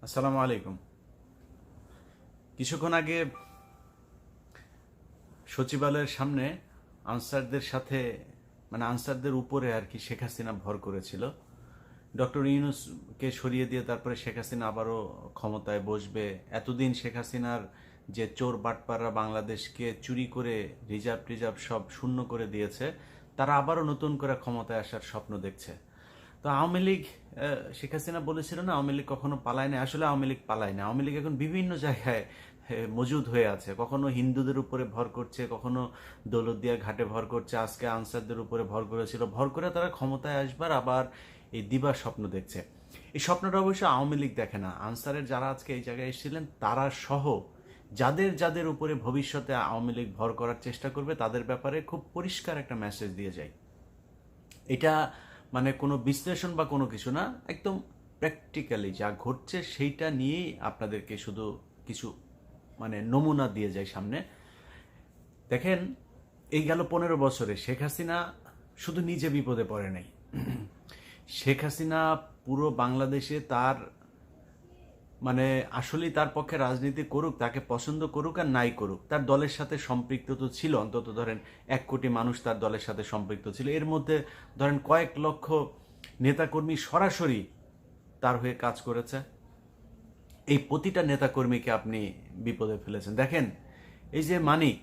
আসসালামু আলাইকুম। কিছুক্ষণ আগে সচিবালয়ের সামনে আনসারদের সাথে আনসারদের উপরে আর কি শেখ হাসিনা ভর করেছিল। ডক্টর ইউনূসকে সরিয়ে দিয়ে তারপরে শেখ হাসিনা আবারও ক্ষমতায় বসবে। এতদিন শেখ হাসিনার যে চোর বাটপাররা বাংলাদেশকে চুরি করে রিজার্ভ সব শূন্য করে দিয়েছে, তারা আবারও নতুন করে ক্ষমতায় আসার স্বপ্ন দেখছে। তো আওয়ামী লীগ, শেখ হাসিনা বলেছিল না আওয়ামী লীগ কখনো পালায় না। আসলে আওয়ামী লীগ পালায় না। আওয়ামী লীগ এখন বিভিন্ন জায়গায় মজুদ হয়ে আছে। কখনো হিন্দুদের উপরে ভর করছে, কখনো দৌলতদিয়া ঘাটে ভর করছে, আজকে আনসারদের উপরে ভর করেছিল। ভর করে তারা ক্ষমতায় আসবার আবার এই দিবার স্বপ্ন দেখছে। এই স্বপ্নটা অবশ্য আওয়ামী লীগ দেখে না। আনসারের যারা আজকে এই জায়গায় এসেছিলেন তারা সহ যাদের যাদের উপরে ভবিষ্যতে আওয়ামী লীগ ভর করার চেষ্টা করবে তাদের ব্যাপারে খুব পরিষ্কার একটা মেসেজ দিয়ে যায়। এটা কোনো বিশ্লেষণ বা কোনো কিছু না, একদম প্র্যাকটিক্যালি যা ঘটছে সেইটা নিয়েই আপনাদেরকে শুধু কিছু নমুনা দিয়ে যায় সামনে। দেখেন, এই গেল 15 বছরে শেখ হাসিনা শুধু নিজে বিপদে পড়ে নাই। শেখ হাসিনা পুরো বাংলাদেশে তার আসলেই তার পক্ষে রাজনীতি করুক, তাকে পছন্দ করুক আর নাই করুক, তার দলের সাথে সম্পৃক্ত তো ছিল। অন্তত ধরেন 1 কোটি মানুষ তার দলের সাথে সম্পৃক্ত ছিল। এর মধ্যে ধরেন কয়েক লক্ষ নেতাকর্মী সরাসরি তার হয়ে কাজ করেছে। এই প্রতিটা নেতাকর্মীকে আপনি বিপদে ফেলেছেন। দেখেন, এই যে মানিক,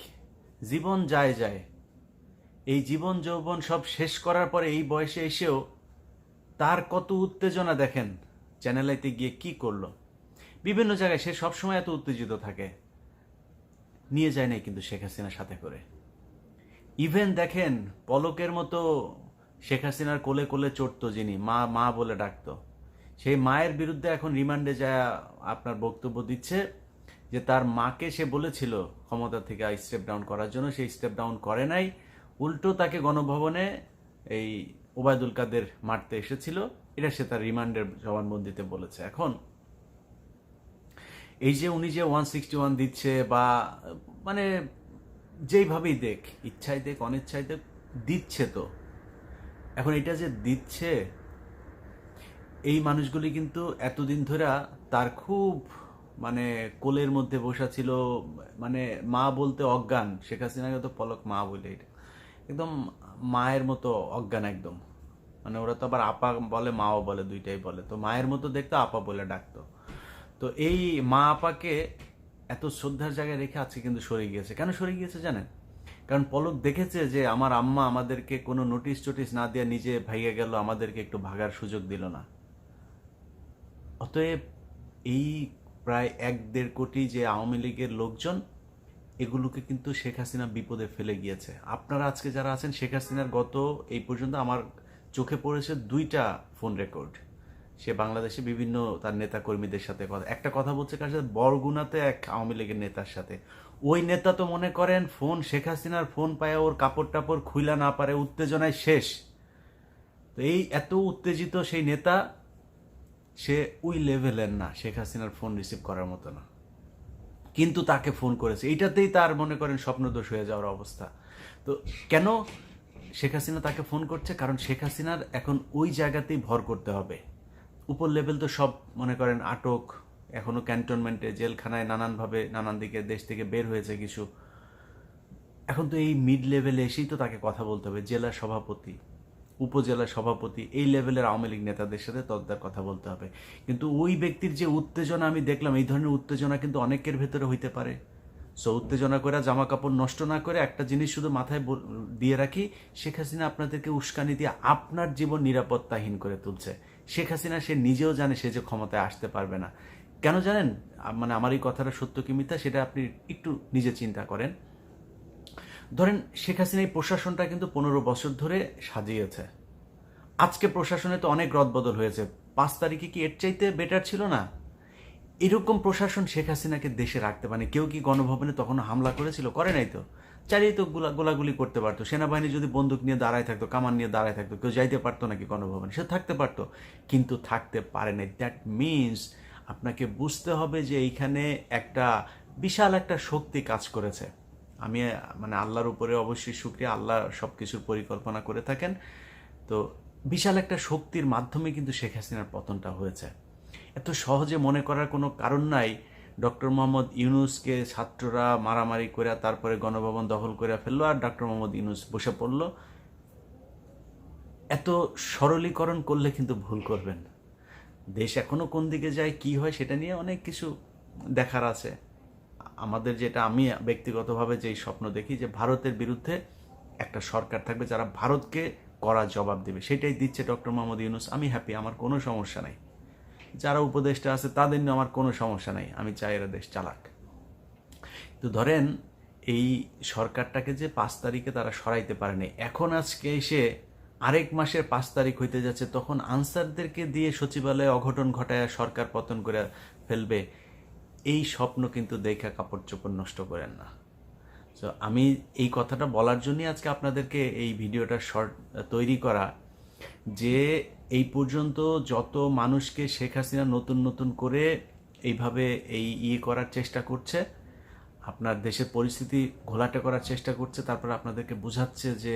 জীবন যায় যায়, এই জীবন যৌবন সব শেষ করার পরে এই বয়সে এসেও তার কত উত্তেজনা দেখেন। চ্যানেল আইতে গিয়ে কি করলো, বিভিন্ন জায়গায় সে সবসময় এত উত্তেজিত থাকে। নিয়ে যায় নাই কিন্তু শেখ হাসিনার সাথে করে। ইভেন দেখেন, পলকের মতো শেখ হাসিনার কোলে কোলে চড়তো যিনি, মা মা বলে ডাকতো, সেই মায়ের বিরুদ্ধে এখন রিমান্ডে যায় আপনার বক্তব্য দিচ্ছে যে তার মাকে সে বলেছিল ক্ষমতা থেকে স্টেপ ডাউন করার জন্য, সেই স্টেপ ডাউন করে নাই। উল্টো তাকে গণভবনে এই ওবায়দুল কাদের মারতে এসেছিল, এটা সে তার রিমান্ডের জবানবন্দিতে বলেছে। এখন এই যে উনি যে 161 দিচ্ছে বা যেইভাবেই দেখ, ইচ্ছায় দেখ অনিচ্ছায় দেখ, দিচ্ছে তো। এখন এটা যে দিচ্ছে, এই মানুষগুলি কিন্তু এতদিন ধরে তার খুব কোলের মধ্যে বসা ছিল। মা বলতে অজ্ঞান। শেখ হাসিনাকে তো পলক মা বলে, এটা একদম মায়ের মতো অজ্ঞান একদম। ওরা তো আবার আপা বলে মাও বলে, দুইটাই বলে। তো মায়ের মতো দেখতো, আপা বলে ডাকতো। তো এই মা আপাকে এত শ্রদ্ধার জায়গায় রেখে আজকে কিন্তু সরে গিয়েছে। কেন সরে গিয়েছে জানেন? কারণ পলক দেখেছে যে আমার আম্মা আমাদেরকে কোনো নোটিশ টোটিস না দিয়ে নিজে ভাইয়া গেল, আমাদেরকে একটু ভাগার সুযোগ দিল না। অতএব এই প্রায় 1-1.5 কোটি যে আওয়ামী লীগের লোকজন, এগুলোকে কিন্তু শেখ হাসিনা বিপদে ফেলে গিয়েছে। আপনারা আজকে যারা আছেন, শেখ হাসিনার গত এই পর্যন্ত আমার চোখে পড়েছে 2টা ফোন রেকর্ড। সে বাংলাদেশে বিভিন্ন তার নেতা কর্মীদের সাথে একটা কথা বলছে কার সাথে, বরগুনাতে এক আওয়ামী লীগের নেতার সাথে। ওই নেতা তো মনে করেন ফোন, শেখ হাসিনার ফোন পায় ওর কাপড় টাপড় খুইলা না পারে, উত্তেজনায় শেষ। তো এই এত উত্তেজিত সেই নেতা, সে ওই লেভেলের না, শেখ হাসিনার ফোন রিসিভ করার মতো না, কিন্তু তাকে ফোন করেছে। এইটাতেই তার মনে করেন স্বপ্নদোষ হয়ে যাওয়ার অবস্থা। তো কেন শেখ হাসিনা তাকে ফোন করছে? কারণ শেখ হাসিনার এখন ওই জায়গাতেই ভর করতে হবে। উপর লেভেল তো সব মনে করেন আটক, এখনো ক্যান্টনমেন্টে, জেলখানায়, নানানভাবে নানান দিকে দেশ থেকে বের হয়েছে কিছু। এখন তো এই মিড লেভেলে এসেই তো তাকে কথা বলতে হবে। জেলা সভাপতি, উপজেলা সভাপতি, এই লেভেলের আওয়ামী লীগ নেতাদের সাথে তার কথা বলতে হবে। কিন্তু ওই ব্যক্তির যে উত্তেজনা আমি দেখলাম, এই ধরনের উত্তেজনা কিন্তু অনেকের ভেতরে হইতে পারে। সো উত্তেজনা করে, জামা কাপড় নষ্ট না করে, একটা জিনিস শুধু মাথায় দিয়ে রাখি, শেখ হাসিনা আপনাদেরকে উস্কানি দিয়ে আপনার জীবন নিরাপত্তাহীন করে তুলছে। শেখ হাসিনা সে নিজেও জানে সে যে ক্ষমতায় আসতে পারবে না। কেন জানেন? আমার এই কথাটা সত্য কি মিথ্যা সেটা আপনি একটু নিজে চিন্তা করেন। ধরেন শেখ হাসিনা এই প্রশাসনটা কিন্তু 15 বছর ধরে সাজিয়েছে। আজকে প্রশাসনে তো অনেক রদবদল হয়েছে। 5 তারিখে কি এর চাইতে বেটার ছিল না? এরকম প্রশাসন শেখ হাসিনাকে দেশে রাখতে পারে। কেউ কি গণভবনে তখন হামলা করেছিল? করে নাই তো। চালিয়ে তো গোলাগুলি করতে পারতো। সেনাবাহিনী যদি বন্দুক নিয়ে দাঁড়ায় থাকতো, কামান নিয়ে দাঁড়ায় থাকতো, কেউ যাইতে পারতো নাকি গণভবনে? সে থাকতে পারতো, কিন্তু থাকতে পারে নাই। দ্যাট মিনস আপনাকে বুঝতে হবে যে এইখানে একটা বিশাল একটা শক্তি কাজ করেছে। আমি আল্লাহর উপরে অবশ্যই শুকরিয়া, আল্লাহ সব কিছুর পরিকল্পনা করে থাকেন। তো বিশাল একটা শক্তির মাধ্যমে কিন্তু শেখ হাসিনার পতনটা হয়েছে। এত সহজে মনে করার কোনো কারণ নাই ডক্টর মোহাম্মদ ইউনূসকে ছাত্ররা মারামারি করে তারপরে গণভবন দখল করে ফেললো আর ডক্টর মোহাম্মদ ইউনূস বসে পড়লো। এত সরলীকরণ করলে কিন্তু ভুল করবেন। দেশ এখনো কোন দিকে যায়, কি হয়, সেটা নিয়ে অনেক কিছু দেখার আছে। আমাদের যেটা আমি ব্যক্তিগতভাবে যেই স্বপ্ন দেখি যে ভারতের বিরুদ্ধে একটা সরকার থাকবে যারা ভারতকে কড়া জবাব দেবে, সেটাই দিচ্ছে ডক্টর মোহাম্মদ ইউনূস। আমি হ্যাপি, আমার কোনো সমস্যা নাই। যারা উপদেষ্টা আছে তাদের নিয়ে আমার কোনো সমস্যা নাই, আমি চাই এরা দেশ চালাক। তো ধরেন এই সরকারটাকে যে 5 তারিখে তারা সরাইতে পারেনি, এখন আজকে এসে আরেক মাসের 5 তারিখ হইতে যাচ্ছে, তখন আনসারদেরকে দিয়ে সচিবালয়ে অঘটন ঘটায় সরকার পতন করে ফেলবে, এই স্বপ্ন কিন্তু দেখা কাপড় চোপড় নষ্ট করেন না। তো আমি এই কথাটা বলার জন্যই আজকে আপনাদেরকে এই ভিডিওটা শর্ট তৈরি করা, যে এই পর্যন্ত যত মানুষকে শেখ হাসিনা নতুন নতুন করে এইভাবে করার চেষ্টা করছে, আপনার দেশের পরিস্থিতি ঘোলাটে করার চেষ্টা করছে, তারপর আপনাদেরকে বোঝাচ্ছে যে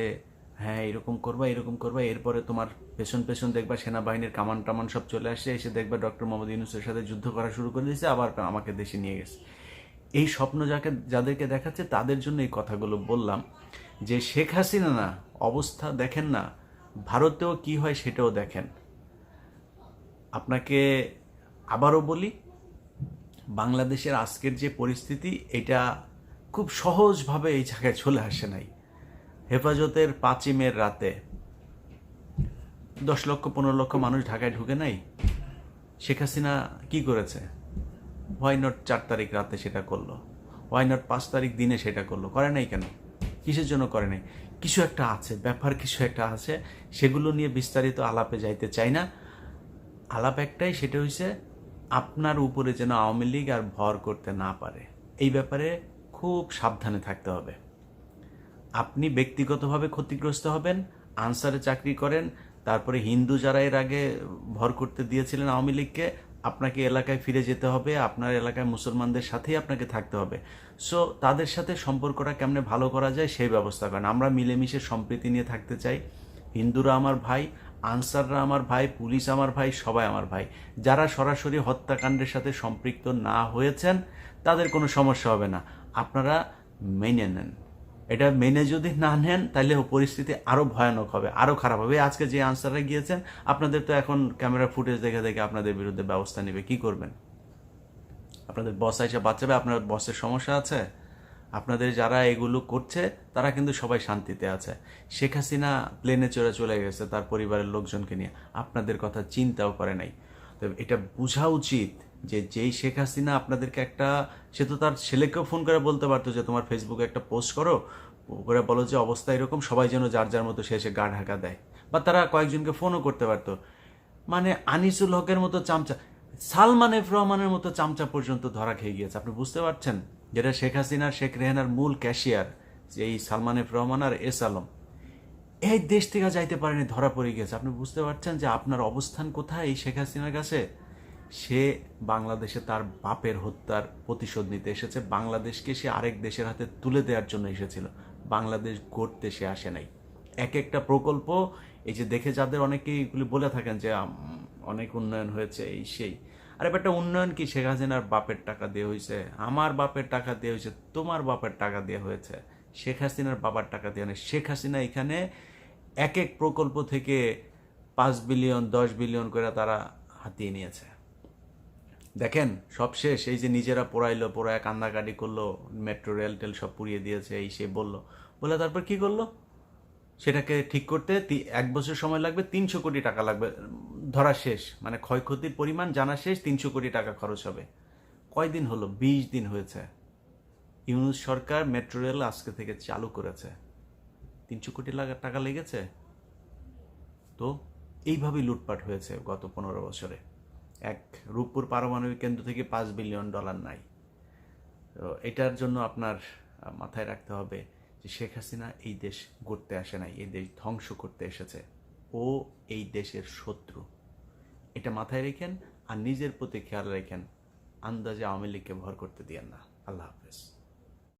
হ্যাঁ এরকম করবা এরকম করবা, এরপরে তোমার পেছন পেছন দেখবা সেনাবাহিনীর কামান টামান সব চলে আসছে, এসে দেখবা ডক্টর মোহাম্মদ ইউনূসের সাথে যুদ্ধ করা শুরু করে দিয়েছে, আবার আমাকে দেশে নিয়ে গেছে। এই স্বপ্ন যাদেরকে দেখাচ্ছে তাদের জন্য এই কথাগুলো বললাম, যে শেখ হাসিনা না অবস্থা দেখেন না, ভারতেও কি হয় সেটাও দেখেন। আপনাকে আবারও বলি, বাংলাদেশের আজকের যে পরিস্থিতি, এটা খুব সহজভাবে এই জায়গায় চলে আসে নাই। হেফাজতের 5ই মের রাতে 10 লক্ষ 15 লক্ষ মানুষ ঢাকায় ঢুকে নাই। শেখ হাসিনা কি করেছে? হোয়াই নট 4 তারিখ রাতে সেটা করলো, হোয়াই নট 5 তারিখ দিনে সেটা করলো? করে নাই কেন? কিসের জন্য করে নাই? কিছু একটা আছে, ব্যাপার কিছু একটা আছে, সেগুলো নিয়ে বিস্তারিত আলাপে যাইতে চাই না। আলাপ একটাই, সেটা হচ্ছে আপনার উপরে যেন আওয়ামী লীগ আর ভর করতে না পারে, এই ব্যাপারে খুব সাবধানে থাকতে হবে। আপনি ব্যক্তিগতভাবে ক্ষতিগ্রস্ত হবেন, আনসারে চাকরি করেন, তারপরে হিন্দু যারা এর আগে ভর করতে দিয়েছিলেন আওয়ামী লীগকে, আপনাকে এলাকায় ফিরে যেতে হবে, আপনার এলাকায় মুসলমানদের সাথেই আপনাকে থাকতে হবে। সো তাদের সাথে সম্পর্কটা কেমনে ভালো করা যায় সেই ব্যবস্থা করেন। আমরা মিলেমিশে সম্প্রীতি নিয়ে থাকতে চাই। হিন্দুরা আমার ভাই, আনসাররা আমার ভাই, পুলিশ আমার ভাই, সবাই আমার ভাই। যারা সরাসরি হত্যাকাণ্ডের সাথে সম্পৃক্ত না হয়েছেন তাদের কোনো সমস্যা হবে না, আপনারা মেনে নেন। এটা মেনে যদি না নেন তাহলে পরিস্থিতি আরও ভয়ানক হবে, আরও খারাপ হবে। আজকে যে আনসাররা গিয়েছেন, আপনাদের তো এখন ক্যামেরা ফুটেজ দেখে দেখে আপনাদের বিরুদ্ধে ব্যবস্থা নেবে, কি করবেন? আপনাদের বস এসে বাঁচাবে? আপনার বসের সমস্যা আছে? আপনাদের যারা এগুলো করছে তারা কিন্তু সবাই শান্তিতে আছে। শেখ হাসিনা প্লেনে চড়ে চলে গেছে তার পরিবারের লোকজনকে নিয়ে, আপনাদের কথা চিন্তাও করে নাই। তো এটা বোঝা উচিত যে যেই শেখ হাসিনা আপনাদেরকে সে তো তার ছেলেকেও ফোন করে বলতে পারতো যে তোমার ফেসবুকে একটা পোস্ট করো, করে বলো যে অবস্থা এরকম, সবাই যেন যার যার মতো শেষে গা ঢাকা দেয়, বা তারা কয়েকজনকে ফোনও করতে পারতো। মানে আনিসুল হকের মতো চামচা, সালমান এফ রহমানের মতো চামচা পর্যন্ত ধরা খেয়ে গিয়েছে। আপনি বুঝতে পারছেন? যেটা শেখ হাসিনার, শেখ রেহানার মূল ক্যাশিয়ার, যে এই সালমান এফ রহমান আর এস আলম, এই দেশ থেকে যাইতে পারেনি, ধরা পড়ে গেছে। আপনি বুঝতে পারছেন যে আপনার অবস্থান কোথায় এই শেখ হাসিনার কাছে? সে বাংলাদেশে তার বাপের হত্যার প্রতিশোধ নিতে এসেছে, বাংলাদেশকে সে আরেক দেশের হাতে তুলে দেওয়ার জন্য এসেছিল, বাংলাদেশ গড়তে সে আসে নাই। এক একটা প্রকল্প, এই যে দেখে যাদের অনেকেই এগুলি বলে থাকেন যে অনেক উন্নয়ন হয়েছে এই সেই, আর একটা উন্নয়ন কি? শেখ হাসিনার বাপের টাকা দিয়ে হয়েছে, আমার বাপের টাকা দিয়ে হয়েছে, তোমার বাপের টাকা দিয়ে হয়েছে, শেখ হাসিনার বাবার টাকা দিয়ে নেই। শেখ হাসিনা এখানে এক এক প্রকল্প থেকে 5 বিলিয়ন 10 বিলিয়ন করে তারা হাতিয়ে নিয়েছে। দেখেন সব শেষ, এই যে নিজেরা পোড়ায় কান্নাকাটি করলো, মেট্রো রেল টেল সব পুড়িয়ে দিয়েছে, এই সে বলে তারপর কি করলো? সেটাকে ঠিক করতে 1 বছর সময় লাগবে, 300 কোটি টাকা লাগবে, ধরা শেষ। মানে ক্ষয়ক্ষতির পরিমাণ জানা শেষ, 300 কোটি টাকা খরচ হবে। কয়দিন হলো? 20 দিন হয়েছে। ইউনূস সরকার মেট্রো রেল আজকে থেকে চালু করেছে, 300 কোটি টাকা লেগেছে। তো এইভাবেই লুটপাট হয়েছে গত 15 বছরে। এক রূপপুর পারমাণবিক কেন্দ্র থেকে $5 বিলিয়ন নাই। তো এটার জন্য আপনার মাথায় রাখতে হবে যে শেখ হাসিনা এই দেশ গড়তে আসে নাই, এই দেশ ধ্বংস করতে এসেছে। ও এই দেশের শত্রু, এটা মাথায় রেখেন। আর নিজের প্রতি খেয়াল রেখেন, আন্দাজে আওয়ামী লীগকে ভর করতে দিয়েন না। আল্লাহ হাফেজ।